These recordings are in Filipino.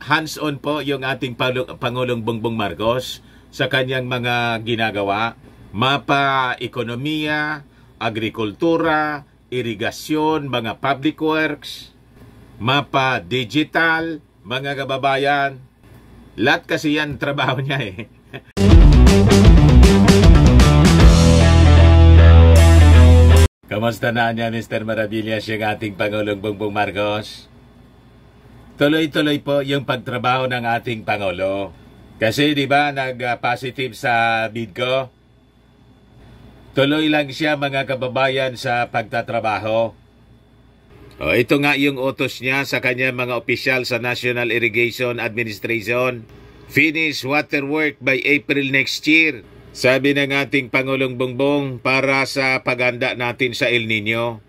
hands-on po yung ating Pangulong Bongbong Marcos sa kanyang mga ginagawa. Mapa, ekonomiya, agrikultura, irigasyon, mga public works, mapa digital, mga kababayan. Lahat kasi yan trabaho niya eh. Kamusta na niya Mr. Maravillas yung ating Pangulong Bongbong Marcos? Tuloy-tuloy po yung pagtrabaho ng ating Pangulo. Kasi di ba nag-positive sa BIDCO? Tuloy lang siya mga kababayan sa pagtatrabaho. Ito nga yung utos niya sa kanyang mga opisyal sa National Irrigation Administration. Finish water work by April next year. Sabi ng ating Pangulong Bongbong para sa paghanda natin sa El Nino.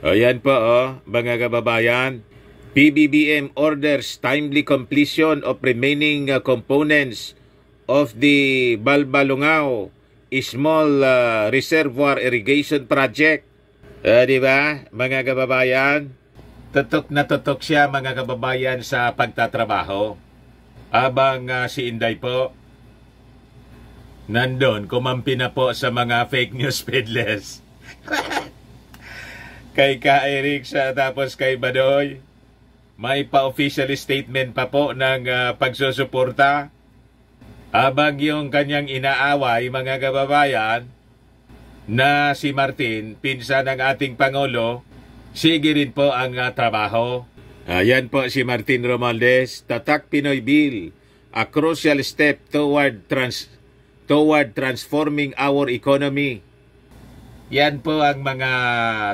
Yan po mga kababayan. PBBM orders timely completion of remaining components of the Balbalungao Small Reservoir Irrigation Project. Di ba, mga kababayan? Tutok na tutok siya, mga kababayan, sa pagtatrabaho. Abang si Inday po, nandun, kumampi na po sa mga fake news peddlers. Kay Ka Eric siya, tapos kay Badoy. May pa-official statement pa po ng pagsusuporta. Habang yung kanyang inaaway, mga kababayan, na si Martin, pinsan ng ating Pangulo, sige rin po ang trabaho. Ayan po si Martin Romualdez, Tatak Pinoy Bill, a crucial step toward transforming our economy. Yan po ang mga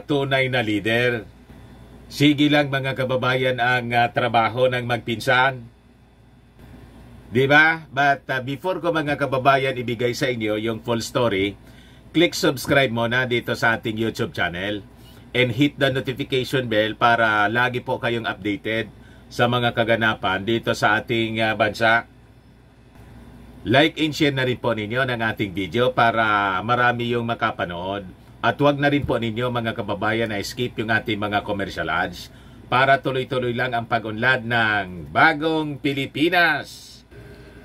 tunay na leader. Sige lang mga kababayan ang trabaho ng magpinsan. Diba? But before ko mga kababayan ibigay sa inyo yung full story, click subscribe muna dito sa ating YouTube channel and hit the notification bell para lagi po kayong updated sa mga kaganapan dito sa ating bansa. Like and share na rin po ninyo ng ating video para marami yung makapanood. At huwag na rin po ninyo mga kababayan na skip yung ating mga commercial ads para tuloy-tuloy lang ang pag-unlad ng Bagong Pilipinas.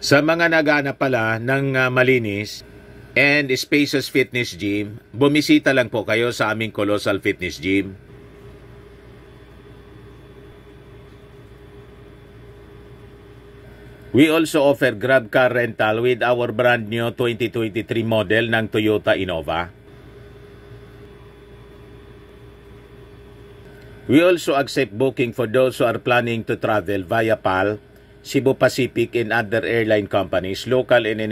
Sa mga naghahanap pala ng malinis and spacious fitness gym, bumisita lang po kayo sa aming Colossal Fitness Gym. We also offer Grab car rental with our brand new 2023 model ng Toyota Innova. We also accept booking for those who are planning to travel via PAL, Cebu Pacific and other airline companies, local and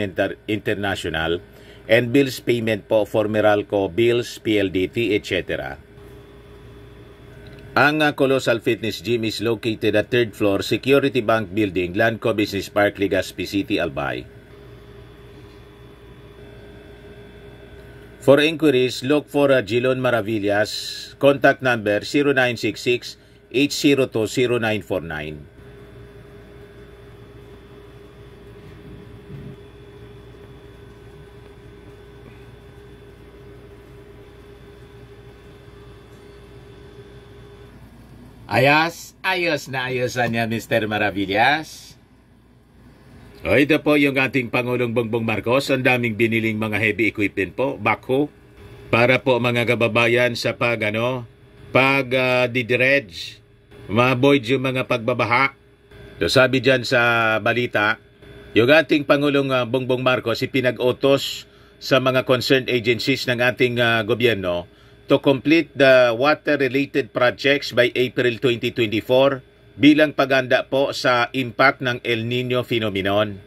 international, and bills payment po for Meralco, bills, PLDT, etc. Ang Colossal Fitness Gym is located at 3rd floor, Security Bank Building, Lanco Business Park, Legazpi City, Albay. For inquiries, look for Jilon Maravillas. Contact number 0966-802-0949. Ayos na ayosan niya Mr. Maravillas. Ito po yung ating Pangulong Bongbong Marcos. Ang daming biniling mga heavy equipment po, backhoe, para po mga kababayan sa pag-dredge, ma-avoid yung mga pagbabaha. So sabi dyan sa balita, yung ating Pangulong Bongbong Marcos ipinag-utos sa mga concerned agencies ng ating gobyerno to complete the water-related projects by April 2024 bilang paghanda po sa impact ng El Nino phenomenon.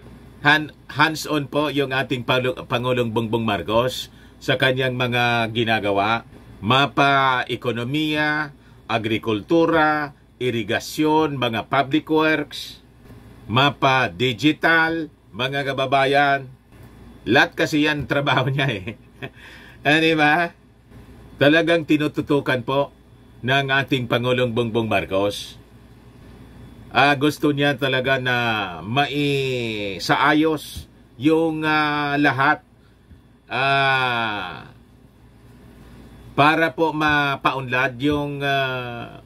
Hands-on po yung ating Pangulong Bongbong Marcos sa kanyang mga ginagawa. Mapa, ekonomiya, agrikultura, irigasyon, mga public works, mapa digital, mga kababayan. Lahat kasi yan trabaho niya eh. Diba? Talagang tinututukan po ng ating Pangulong Bongbong Marcos. Gusto niya talaga na maisaayos yung lahat para po mapaunlad yung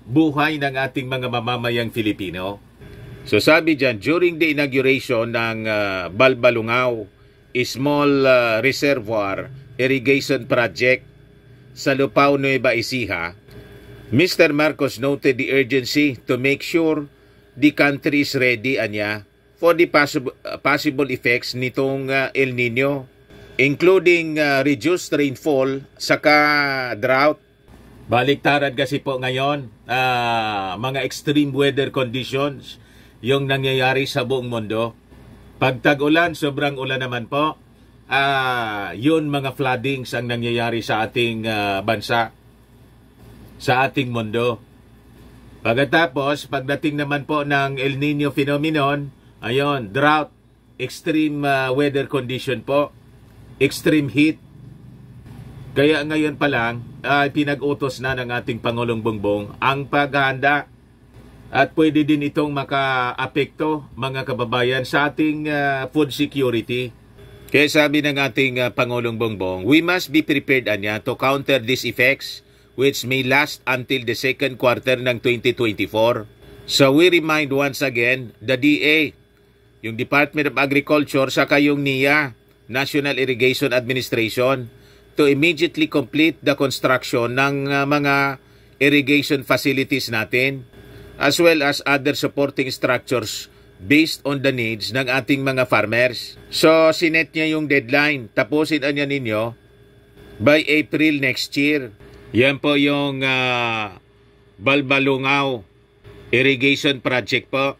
buhay ng ating mga mamamayang Filipino. So sabi dyan, during the inauguration ng Balbalungaw Small Reservoir Irrigation Project sa Lupao, Nueva Ecija, Mr. Marcos noted the urgency to make sure the country is ready for the possible effects nitong El Nino, including reduced rainfall saka drought. Baliktaran kasi po ngayon, mga extreme weather conditions yung nangyayari sa buong mundo. Pag tag-ulan, sobrang ulan naman po, yun mga floodings ang nangyayari sa ating bansa, sa ating mundo. Pagkatapos, pagdating naman po ng El Nino phenomenon, ayun, drought, extreme weather condition po, extreme heat. Kaya ngayon pa lang, pinag-utos na ng ating Pangulong Bongbong ang paghahanda at pwede din itong maka-apekto, mga kababayan, sa ating food security. Kaya sabi ng ating Pangulong Bongbong, we must be prepared to counter these effects which may last until the second quarter ng 2024. So we remind once again the DA, yung Department of Agriculture, saka yung NIA, National Irrigation Administration, to immediately complete the construction ng mga irrigation facilities natin as well as other supporting structures based on the needs ng ating mga farmers. So, sinet niya yung deadline. Tapusin niya ninyo by April next year. Yan po yung Balbalungaw Irrigation Project po.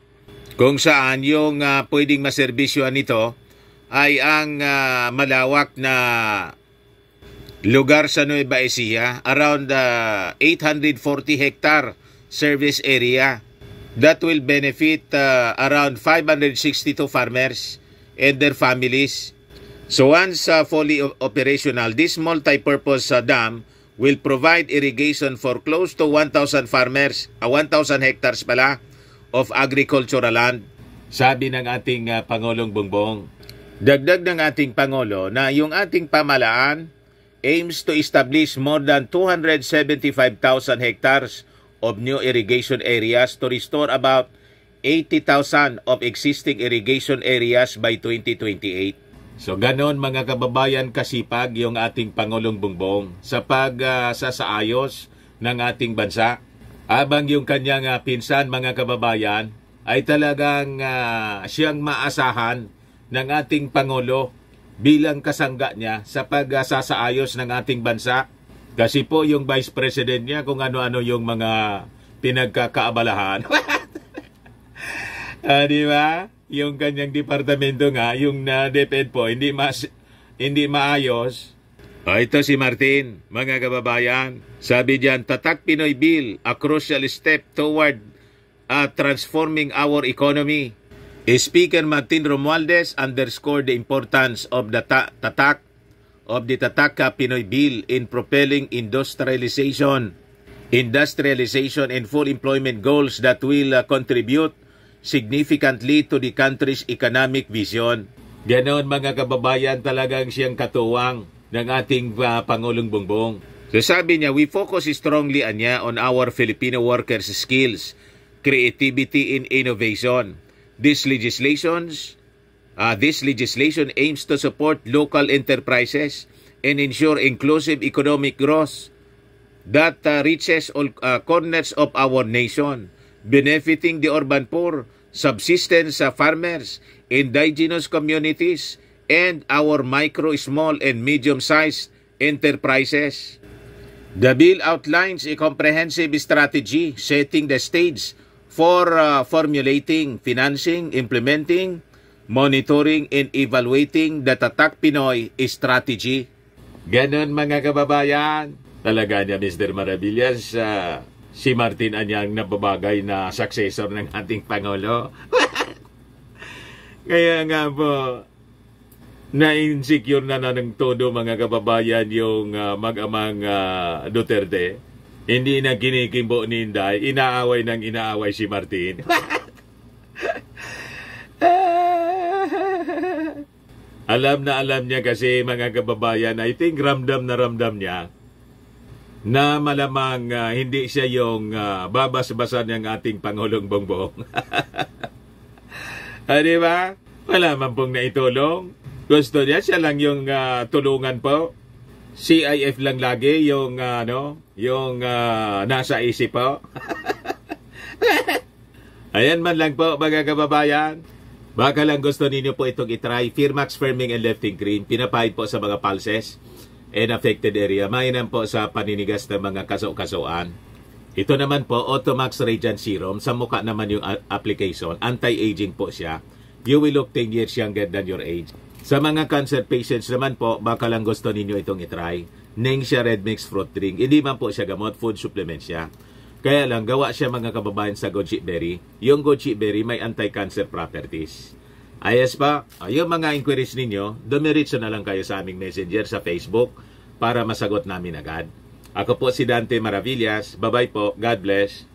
Kung saan yung pwedeng maserbisyohan nito ay ang malawak na lugar sa Nueva Ecija, around 840 hectare service area that will benefit around 562 farmers and their families. So once fully operational, this multi-purpose dam will provide irrigation for close to 1,000 farmers, 1,000 hectares pala of agricultural land. Sabi ng ating Pangulong Bongbong. Dagdag ng ating Pangulo na yung ating pamalaan aims to establish more than 275,000 hectares of new irrigation areas to restore about 80,000 of existing irrigation areas by 2028. So ganon mga kababayan kasipag yung ating Pangulong Bongbong sa pagsasaayos ng ating bansa. Habang yung kanyang pinsan mga kababayan ay talagang siyang maasahan ng ating Pangulo bilang kasangga niya sa pagsasaayos ng ating bansa. Kasi po yung Vice President niya kung ano-ano yung mga pinagkakaabalahan. Di ba? Yung kanyang departamento nga, yung DepEd po, hindi maayos. Ito si Martin, mga kababayan. Sabi diyan, Tatak Pinoy Bill, a crucial step toward transforming our economy. Speaker Martin Romualdez underscored the importance of the Tatak Pinoy Bill in propelling industrialization and full employment goals that will contribute significantly to the country's economic vision. Ganon mga kababayan, talagang siyang katuwang ng ating Pangulong Bongbong. So sabi niya, we focus strongly on our Filipino workers' skills, creativity, and innovation. This legislation aims to support local enterprises and ensure inclusive economic growth that reaches all corners of our nation, benefiting the urban poor, subsistence farmers, indigenous communities, and our micro, small, and medium-sized enterprises. The bill outlines a comprehensive strategy setting the stage for formulating, financing, implementing, monitoring, and evaluating the Tatak Pinoy strategy. Ganon mga kababayan. Talaga niya, Mr. Maravillas, si Martin anyang nababagay na successor ng ating Pangulo. Kaya nga po, na-insecure na ng todo mga kababayan yung mag-amang Duterte. Hindi na kinikimbo ni Inday, inaaway si Martin. Alam niya kasi mga kababayan, I think ramdam niya na malamang hindi siya yung babas-basan ng ating Pangulong Bongbong. Di ba? Wala man pong naitulong. Gusto niya, siya lang yung tulungan po. CIF lang lagi yung nasa isip po. Ayan man lang po mga kababayan. Baka lang gusto ninyo po itong itry. Firmax Firming and Lifting Cream. Pinapahid po sa mga pulses and affected area. Mainam po sa paninigas ng mga kaso-kasuan. Ito naman po, Automax Radiant Serum. Sa mukha naman yung application. Anti-aging po siya. You will look 10 years younger than your age. Sa mga cancer patients naman po, baka lang gusto ninyo itong itry. Ningxia Red Mix Fruit Drink. Hindi man po siya gamot, food supplement siya. Kaya lang, gawa siya mga kababayan sa goji berry. Yung goji berry may anti-cancer properties. Ayos pa, yung mga inquiries ninyo, dumiritso na lang kayo sa aming messenger sa Facebook para masagot namin agad. Ako po si Dante Maravillas. Bye-bye po. God bless.